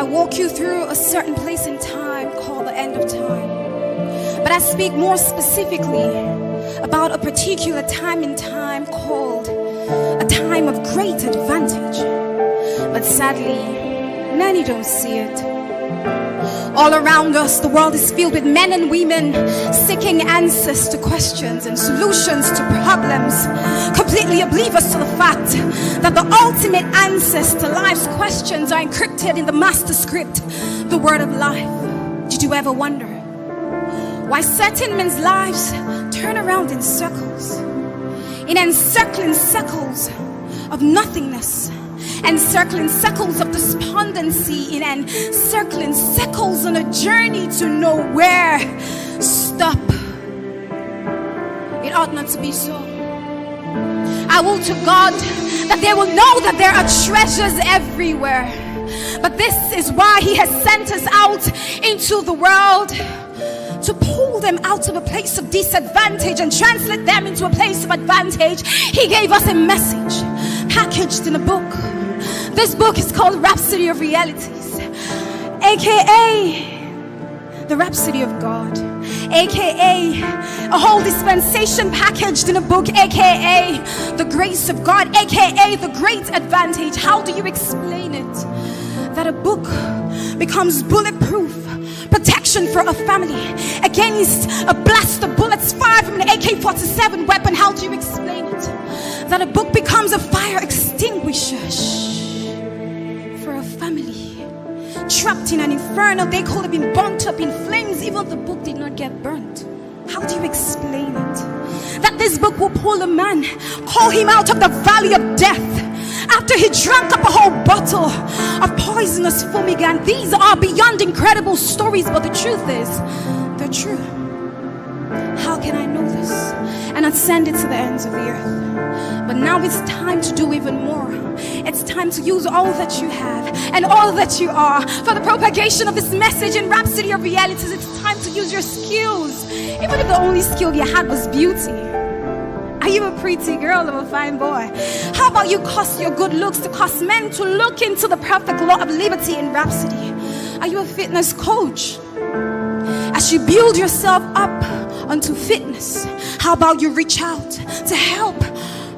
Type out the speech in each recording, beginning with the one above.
I walk you through a certain place in time called the end of time. But I speak more specifically about a particular time in time called a time of great advantage. But sadly, many don't see it. All around us, the world is filled with men and women seeking answers to questions and solutions to problems, completely oblivious to the fact that the ultimate answers to life's questions are encrypted in the master script, the word of life. Did you ever wonder why certain men's lives turn around in circles, in encircling circles of nothingness, encircling circles of despondency, in encircling circles on a journey to nowhere? Stop. It ought not to be so. I will to God that they will know that there are treasures everywhere. But this is why He has sent us out into the world, to pull them out of a place of disadvantage and translate them into a place of advantage. He gave us a message packaged in a book. This book is called Rhapsody of Realities, aka the Rhapsody of God, aka a whole dispensation packaged in a book, aka the grace of God, aka the great advantage. How do you explain it? That a book becomes bulletproof protection for a family against a blast of bullets fired from an AK-47 weapon. How do you explain it? That a book becomes a fire extinguisher for a family trapped in an inferno. They could have been burnt up in flames. Even the book did not get burnt. How do you explain it? That this book will pull a man, call him out of the valley of death after he drank up a whole bottle of poisonous fumigant. These are beyond incredible stories, but the truth is, they're true. How can I know this and not send it to the ends of the earth? But now it's time to do even more. It's time to use all that you have and all that you are for the propagation of this message in Rhapsody of Realities. It's time to use your skills, even if the only skill you had was beauty. Are you a pretty girl or a fine boy? How about you cause your good looks to cause men to look into the perfect law of liberty in Rhapsody? Are you a fitness coach? As you build yourself up unto fitness, how about you reach out to help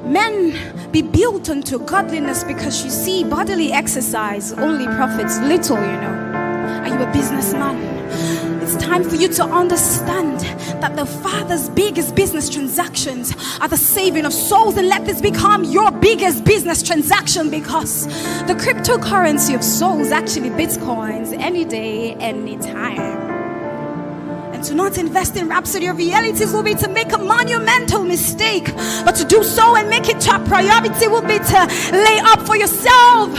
men be built unto godliness? Because you see, bodily exercise only profits little, you know. Are you a businessman? It's time for you to understand that the Father's biggest business transactions are the saving of souls, and let this become your biggest business transaction, because the cryptocurrency of souls, actually Bitcoins, any day, any time. And to not invest in Rhapsody of Realities will be to make a monumental mistake, but to do so and make it top priority will be to lay up for yourself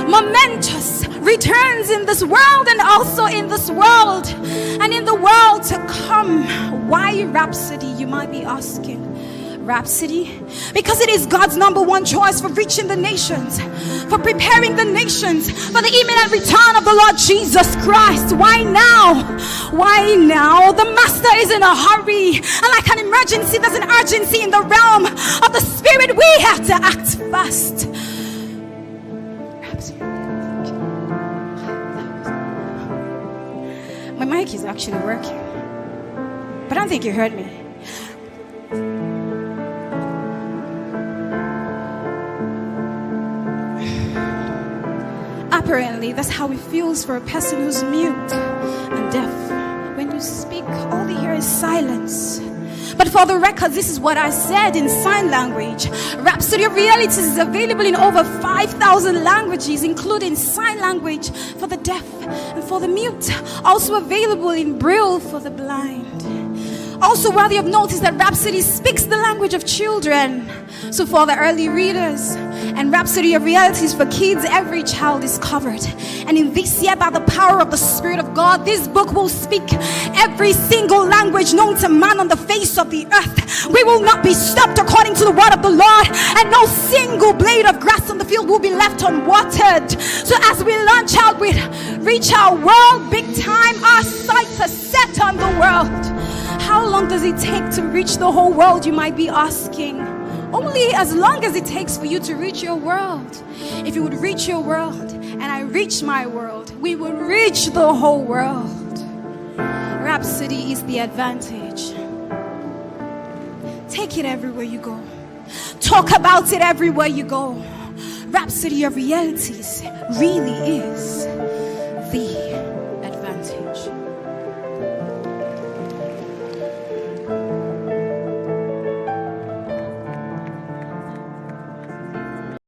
momentous returns in this world and also in this world and in the world to come. Why Rhapsody, you might be asking? Rhapsody? Because it is God's number one choice for reaching the nations, for preparing the nations for the imminent return of the Lord Jesus Christ. Why now? Why now? The Master is in a hurry, and like an emergency, there's an urgency in the realm of the Spirit. We have to act fast. My mic is actually working, but I don't think you heard me. Apparently, that's how it feels for a person who's mute and deaf. When you speak, all they hear is silence. But for the record, this is what I said in sign language. Rhapsody of Realities is available in over 5,000 languages, including sign language for the deaf and for the mute. Also available in Braille for the blind. Also worthy of note is that Rhapsody speaks the language of children. So for the early readers, and Rhapsody of Realities for kids, every child is covered. And in this year, by the power of the Spirit of God, this book will speak every single language known to man on the face of the earth. We will not be stopped according to the word of the Lord, and no single blade of grass on the field will be left unwatered. So as we launch out with Reachout World Big Time, our sights are set on the world. How long does it take to reach the whole world, you might be asking? only as long as it takes for you to reach your world. If you would reach your world and I reach my world, we would reach the whole world. Rhapsody is the advantage. Take it everywhere you go. Talk about it everywhere you go. Rhapsody of realities really is